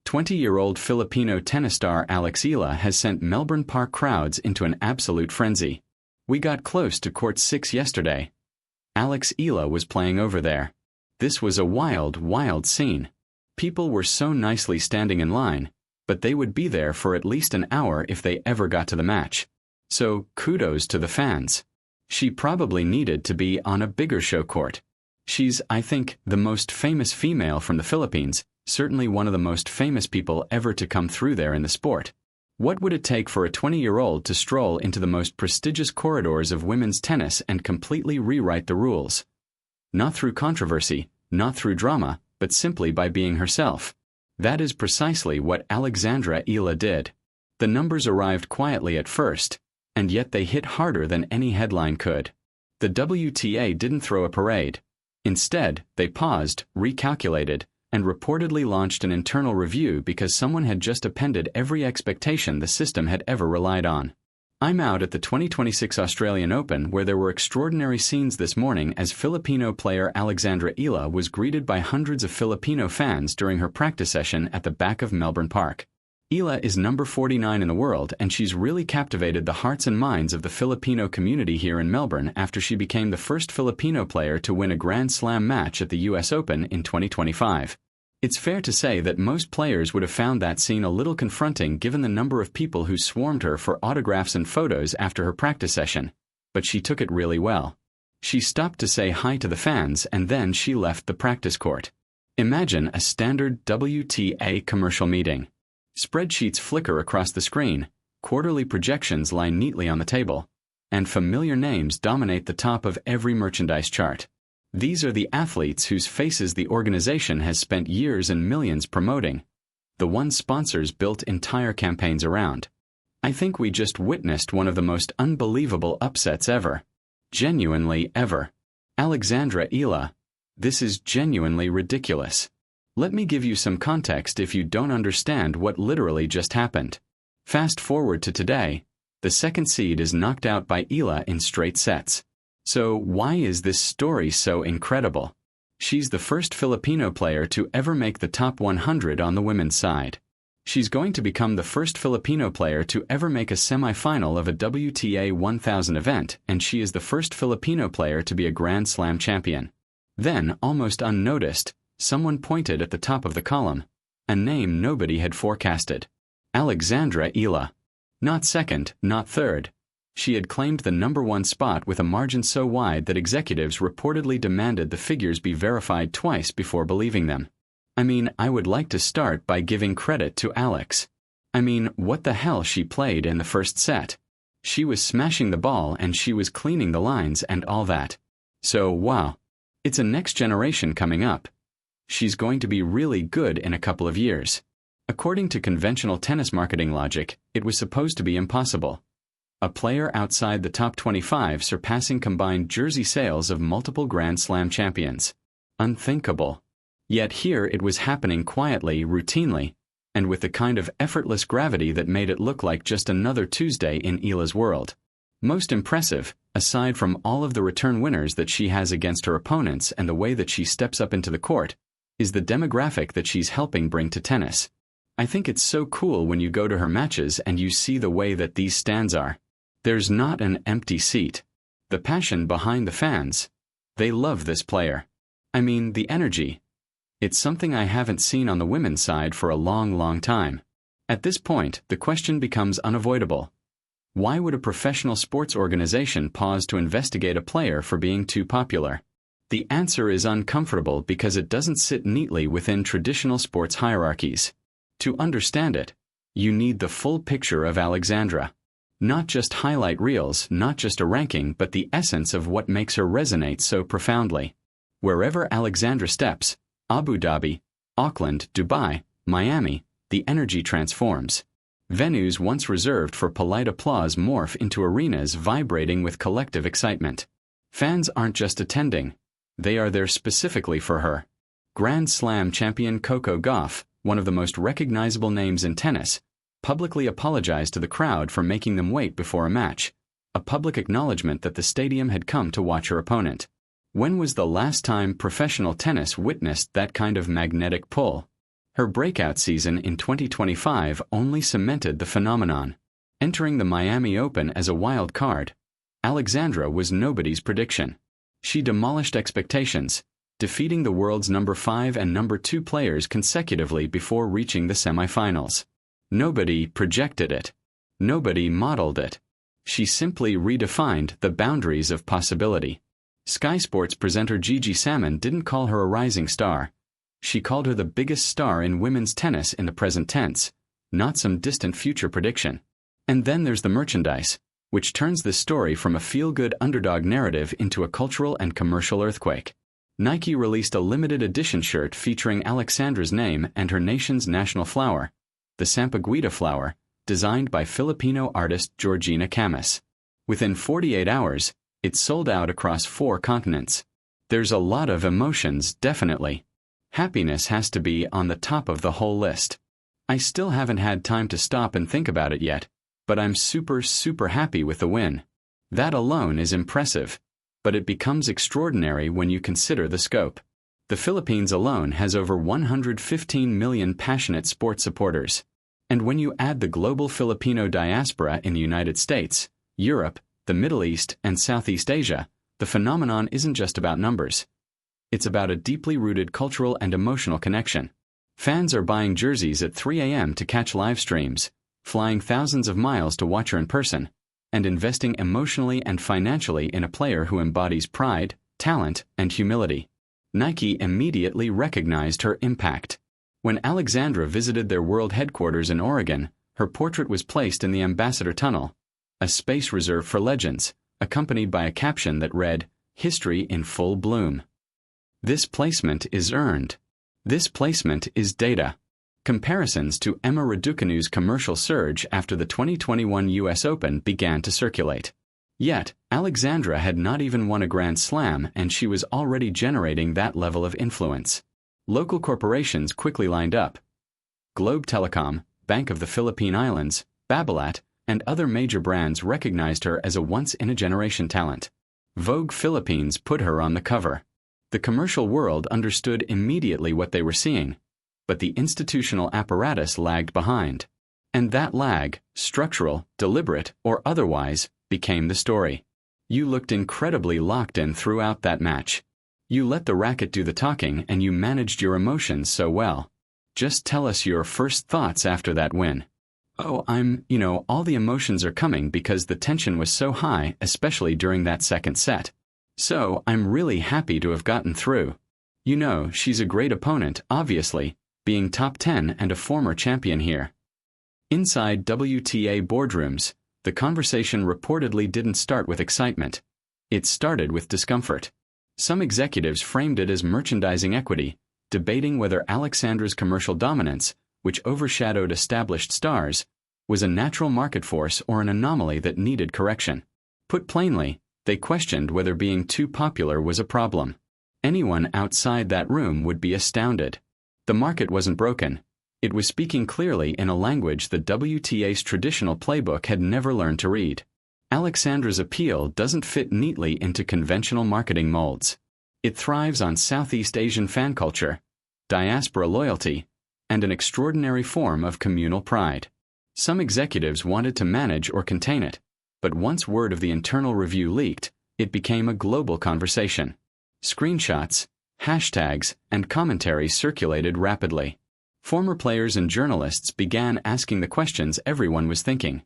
20-year-old Filipino tennis star Alex Eala has sent Melbourne Park crowds into an absolute frenzy. "We got close to court 6 yesterday. Alex Eala was playing over there. This was a wild, wild scene. People were so nicely standing in line, but they would be there for at least an hour if they ever got to the match. So, kudos to the fans. She probably needed to be on a bigger show court. She's, I think, the most famous female from the Philippines, certainly one of the most famous people ever to come through there in the sport. What would it take for a 20-year-old to stroll into the most prestigious corridors of women's tennis and completely rewrite the rules? Not through controversy, not through drama, but simply by being herself. That is precisely what Alexandra Eala did. The numbers arrived quietly at first, and yet they hit harder than any headline could. The WTA didn't throw a parade. Instead, they paused, recalculated, and reportedly launched an internal review because someone had just appended every expectation the system had ever relied on. I'm out at the 2026 Australian Open, where there were extraordinary scenes this morning as Filipino player Alexandra Eala was greeted by hundreds of Filipino fans during her practice session at the back of Melbourne Park. Eala is number 49 in the world, and she's really captivated the hearts and minds of the Filipino community here in Melbourne after she became the first Filipino player to win a Grand Slam match at the US Open in 2025. It's fair to say that most players would have found that scene a little confronting given the number of people who swarmed her for autographs and photos after her practice session, but she took it really well. She stopped to say hi to the fans and then she left the practice court. Imagine a standard WTA commercial meeting. Spreadsheets flicker across the screen, quarterly projections lie neatly on the table, and familiar names dominate the top of every merchandise chart. These are the athletes whose faces the organization has spent years and millions promoting, the ones sponsors built entire campaigns around. I think we just witnessed one of the most unbelievable upsets ever. Genuinely ever. Alexandra Eala. This is genuinely ridiculous. Let me give you some context if you don't understand what literally just happened. Fast forward to today, the second seed is knocked out by Eala in straight sets. So why is this story so incredible? She's the first Filipino player to ever make the top 100 on the women's side. She's going to become the first Filipino player to ever make a semifinal of a WTA 1000 event, and she is the first Filipino player to be a Grand Slam champion. Then, almost unnoticed, someone pointed at the top of the column, a name nobody had forecasted. Alexandra Eala. Not second, not third. She had claimed the number 1 spot with a margin so wide that executives reportedly demanded the figures be verified twice before believing them. I mean, I would like to start by giving credit to Alex. I mean, what the hell she played in the first set. She was smashing the ball and she was cleaning the lines and all that. So, wow. It's a next generation coming up. She's going to be really good in a couple of years. According to conventional tennis marketing logic, it was supposed to be impossible. A player outside the top 25 surpassing combined jersey sales of multiple Grand Slam champions. Unthinkable. Yet here it was happening quietly, routinely, and with the kind of effortless gravity that made it look like just another Tuesday in Eala's world. Most impressive, aside from all of the return winners that she has against her opponents and the way that she steps up into the court, is the demographic that she's helping bring to tennis. I think it's so cool when you go to her matches and you see the way that these stands are. There's not an empty seat. The passion behind the fans. They love this player. I mean, the energy. It's something I haven't seen on the women's side for a long, long time. At this point, the question becomes unavoidable. Why would a professional sports organization pause to investigate a player for being too popular? The answer is uncomfortable because it doesn't sit neatly within traditional sports hierarchies. To understand it, you need the full picture of Alexandra. Not just highlight reels, not just a ranking, but the essence of what makes her resonate so profoundly. Wherever Alexandra steps, Abu Dhabi, Auckland, Dubai, Miami, the energy transforms. Venues once reserved for polite applause morph into arenas vibrating with collective excitement. Fans aren't just attending. They are there specifically for her. Grand Slam champion Coco Gauff, one of the most recognizable names in tennis, publicly apologized to the crowd for making them wait before a match, a public acknowledgement that the stadium had come to watch her opponent. When was the last time professional tennis witnessed that kind of magnetic pull? Her breakout season in 2025 only cemented the phenomenon. Entering the Miami Open as a wild card, Alexandra was nobody's prediction. She demolished expectations, defeating the world's number 5 and number 2 players consecutively before reaching the semifinals. Nobody projected it. Nobody modeled it. She simply redefined the boundaries of possibility. Sky Sports presenter Gigi Salmon didn't call her a rising star. She called her the biggest star in women's tennis in the present tense, not some distant future prediction. And then there's the merchandise, which turns this story from a feel-good underdog narrative into a cultural and commercial earthquake. Nike released a limited edition shirt featuring Alexandra's name and her nation's national flower, the Sampaguita flower, designed by Filipino artist Georgina Camus. Within 48 hours, it sold out across 4 continents. There's a lot of emotions, definitely. Happiness has to be on the top of the whole list. I still haven't had time to stop and think about it yet, but I'm super happy with the win. That alone is impressive, but it becomes extraordinary when you consider the scope. The Philippines alone has over 115 million passionate sports supporters. And when you add the global Filipino diaspora in the United States, Europe, the Middle East, and Southeast Asia, the phenomenon isn't just about numbers. It's about a deeply rooted cultural and emotional connection. Fans are buying jerseys at 3 a.m. to catch live streams, flying thousands of miles to watch her in person, and investing emotionally and financially in a player who embodies pride, talent, and humility. Nike immediately recognized her impact. When Alexandra visited their world headquarters in Oregon, her portrait was placed in the Ambassador Tunnel, a space reserved for legends, accompanied by a caption that read, "History in full bloom." This placement is earned. This placement is data. Comparisons to Emma Raducanu's commercial surge after the 2021 U.S. Open began to circulate. Yet, Alexandra had not even won a Grand Slam and she was already generating that level of influence. Local corporations quickly lined up. Globe Telecom, Bank of the Philippine Islands, Babolat, and other major brands recognized her as a once-in-a-generation talent. Vogue Philippines put her on the cover. The commercial world understood immediately what they were seeing, but the institutional apparatus lagged behind. And that lag, structural, deliberate, or otherwise, became the story. You looked incredibly locked in throughout that match. You let the racket do the talking and you managed your emotions so well. Just tell us your first thoughts after that win. Oh, all the emotions are coming because the tension was so high, especially during that second set. So, I'm really happy to have gotten through. She's a great opponent, obviously, being top 10 and a former champion here. Inside WTA boardrooms, the conversation reportedly didn't start with excitement. It started with discomfort. Some executives framed it as merchandising equity, debating whether Alexandra's commercial dominance, which overshadowed established stars, was a natural market force or an anomaly that needed correction. Put plainly, they questioned whether being too popular was a problem. Anyone outside that room would be astounded. The market wasn't broken. It was speaking clearly in a language the WTA's traditional playbook had never learned to read. Alexandra's appeal doesn't fit neatly into conventional marketing molds. It thrives on Southeast Asian fan culture, diaspora loyalty, and an extraordinary form of communal pride. Some executives wanted to manage or contain it, but once word of the internal review leaked, it became a global conversation. Screenshots, hashtags, and commentaries circulated rapidly. Former players and journalists began asking the questions everyone was thinking.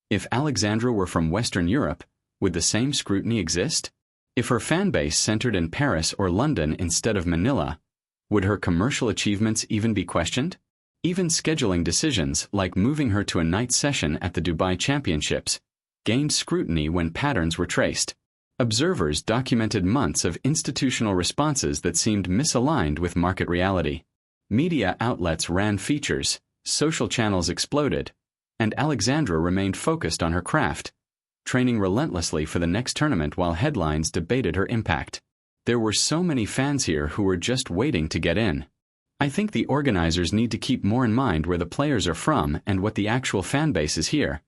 If Alexandra were from Western Europe, would the same scrutiny exist? If her fan base centered in Paris or London instead of Manila, would her commercial achievements even be questioned? Even scheduling decisions, like moving her to a night session at the Dubai Championships, gained scrutiny when patterns were traced. Observers documented months of institutional responses that seemed misaligned with market reality. Media outlets ran features, social channels exploded, and Alexandra remained focused on her craft, training relentlessly for the next tournament while headlines debated her impact. There were so many fans here who were just waiting to get in. I think the organizers need to keep more in mind where the players are from and what the actual fan base is here,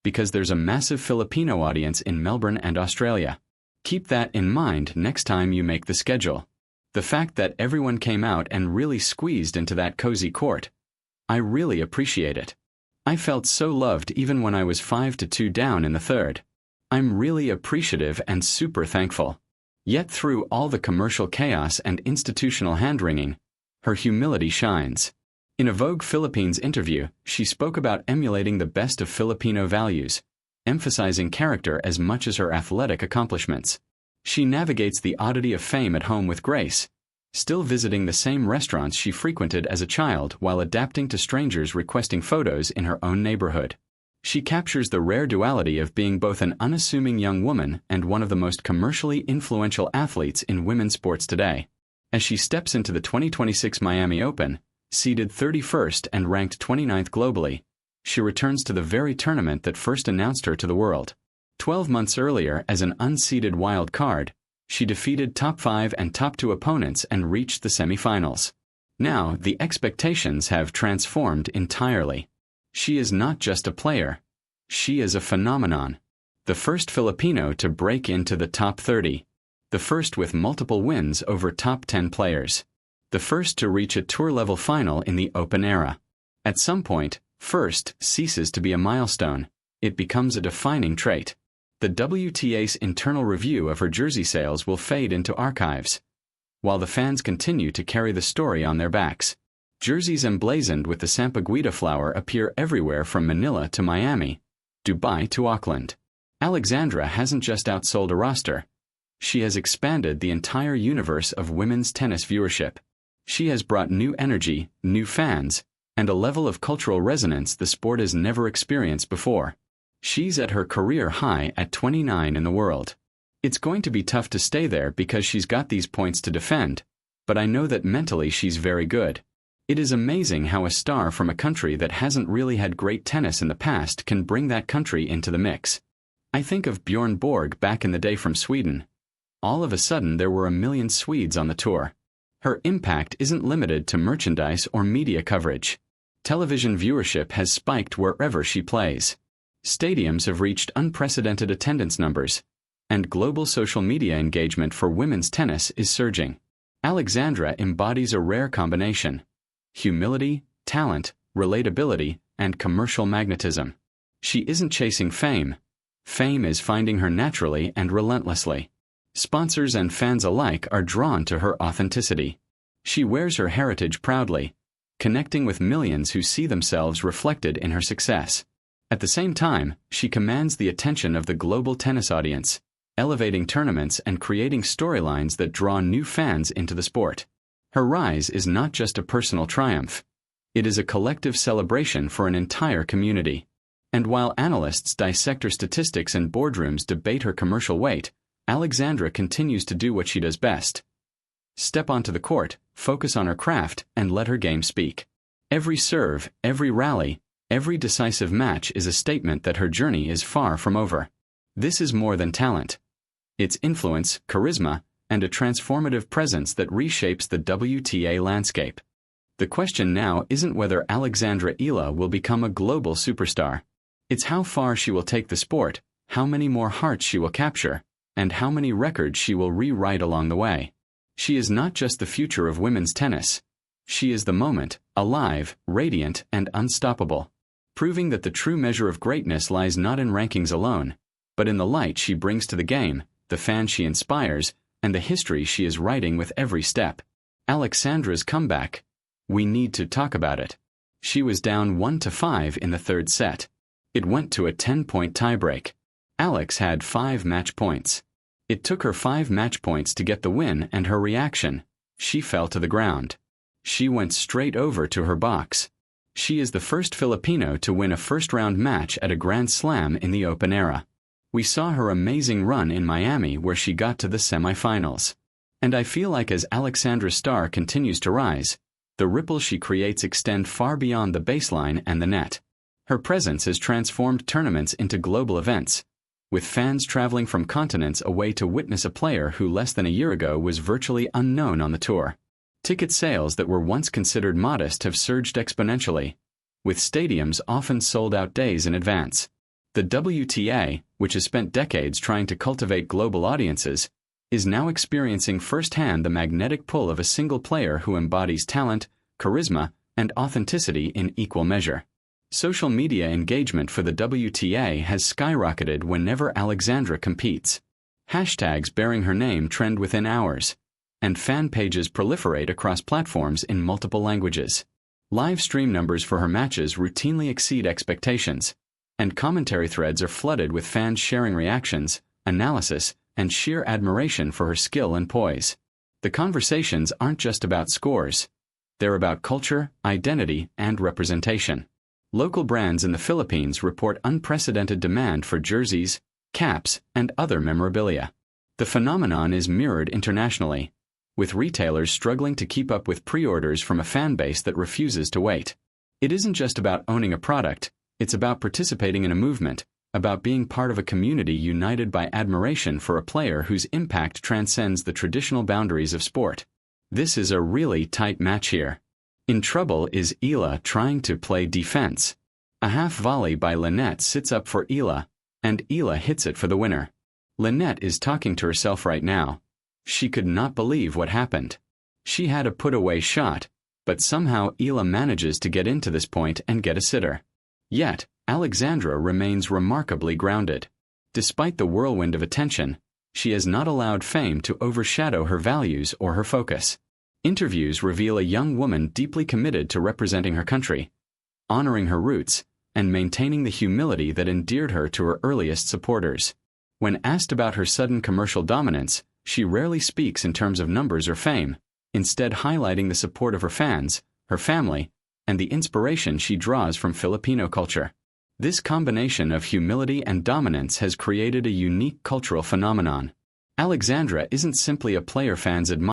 because there's a massive Filipino audience in Melbourne and Australia. Keep that in mind next time you make the schedule. The fact that everyone came out and really squeezed into that cozy court. I really appreciate it. I felt so loved even when I was 5-2 down in the third. I'm really appreciative and super thankful. Yet through all the commercial chaos and institutional hand-wringing, her humility shines. In a Vogue Philippines interview, she spoke about emulating the best of Filipino values, emphasizing character as much as her athletic accomplishments. She navigates the oddity of fame at home with grace, still visiting the same restaurants she frequented as a child while adapting to strangers requesting photos in her own neighborhood. She captures the rare duality of being both an unassuming young woman and one of the most commercially influential athletes in women's sports today. As she steps into the 2026 Miami Open, seeded 31st and ranked 29th globally, she returns to the very tournament that first announced her to the world. 12 months earlier, as an unseeded wild card, she defeated top 5 and top 2 opponents and reached the semifinals. Now, the expectations have transformed entirely. She is not just a player. She is a phenomenon. The first Filipino to break into the top 30. The first with multiple wins over top 10 players. The first to reach a tour-level final in the Open era. At some point, first ceases to be a milestone. It becomes a defining trait. The WTA's internal review of her jersey sales will fade into archives, while the fans continue to carry the story on their backs. Jerseys emblazoned with the Sampaguita flower appear everywhere from Manila to Miami, Dubai to Auckland. Alexandra hasn't just outsold a roster. She has expanded the entire universe of women's tennis viewership. She has brought new energy, new fans, and a level of cultural resonance the sport has never experienced before. She's at her career high at 29 in the world. It's going to be tough to stay there because she's got these points to defend, but I know that mentally she's very good. It is amazing how a star from a country that hasn't really had great tennis in the past can bring that country into the mix. I think of Bjorn Borg back in the day from Sweden. All of a sudden there were a million Swedes on the tour. Her impact isn't limited to merchandise or media coverage. Television viewership has spiked wherever she plays. Stadiums have reached unprecedented attendance numbers, and global social media engagement for women's tennis is surging. Alexandra embodies a rare combination: humility, talent, relatability, and commercial magnetism. She isn't chasing fame. Fame is finding her naturally and relentlessly. Sponsors and fans alike are drawn to her authenticity. She wears her heritage proudly, connecting with millions who see themselves reflected in her success. At the same time, she commands the attention of the global tennis audience, elevating tournaments and creating storylines that draw new fans into the sport. Her rise is not just a personal triumph. It is a collective celebration for an entire community. And while analysts dissect her statistics and boardrooms debate her commercial weight, Alexandra continues to do what she does best. Step onto the court, focus on her craft, and let her game speak. Every serve, every rally, every decisive match is a statement that her journey is far from over. This is more than talent. It's influence, charisma, and a transformative presence that reshapes the WTA landscape. The question now isn't whether Alexandra Eala will become a global superstar. It's how far she will take the sport, how many more hearts she will capture, and how many records she will rewrite along the way. She is not just the future of women's tennis. She is the moment, alive, radiant, and unstoppable, proving that the true measure of greatness lies not in rankings alone, but in the light she brings to the game, the fans she inspires, and the history she is writing with every step. Alexandra's comeback. We need to talk about it. She was down 1-5 in the third set. It went to a 10-point tiebreak. Alex had 5 match points. It took her 5 match points to get the win, and her reaction: she fell to the ground. She went straight over to her box. She is the first Filipino to win a first-round match at a Grand Slam in the Open era. We saw her amazing run in Miami where she got to the semifinals. And I feel like as Alexandra's star continues to rise, the ripples she creates extend far beyond the baseline and the net. Her presence has transformed tournaments into global events, with fans traveling from continents away to witness a player who less than a year ago was virtually unknown on the tour. Ticket sales that were once considered modest have surged exponentially, with stadiums often sold out days in advance. The WTA, which has spent decades trying to cultivate global audiences, is now experiencing firsthand the magnetic pull of a single player who embodies talent, charisma, and authenticity in equal measure. Social media engagement for the WTA has skyrocketed whenever Alexandra competes. Hashtags bearing her name trend within hours, and fan pages proliferate across platforms in multiple languages. Live stream numbers for her matches routinely exceed expectations, and commentary threads are flooded with fans sharing reactions, analysis, and sheer admiration for her skill and poise. The conversations aren't just about scores. They're about culture, identity, and representation. Local brands in the Philippines report unprecedented demand for jerseys, caps, and other memorabilia. The phenomenon is mirrored internationally, with retailers struggling to keep up with pre-orders from a fan base that refuses to wait. It isn't just about owning a product, it's about participating in a movement, about being part of a community united by admiration for a player whose impact transcends the traditional boundaries of sport. This is a really tight match here. In trouble is Eala trying to play defense. A half volley by Lynette sits up for Eala, and Eala hits it for the winner. Lynette is talking to herself right now. She could not believe what happened. She had a put-away shot, but somehow Eala manages to get into this point and get a sitter. Yet, Alexandra remains remarkably grounded. Despite the whirlwind of attention, she has not allowed fame to overshadow her values or her focus. Interviews reveal a young woman deeply committed to representing her country, honoring her roots, and maintaining the humility that endeared her to her earliest supporters. When asked about her sudden commercial dominance, she rarely speaks in terms of numbers or fame, instead highlighting the support of her fans, her family, and the inspiration she draws from Filipino culture. This combination of humility and dominance has created a unique cultural phenomenon. Alexandra isn't simply a player fans admire.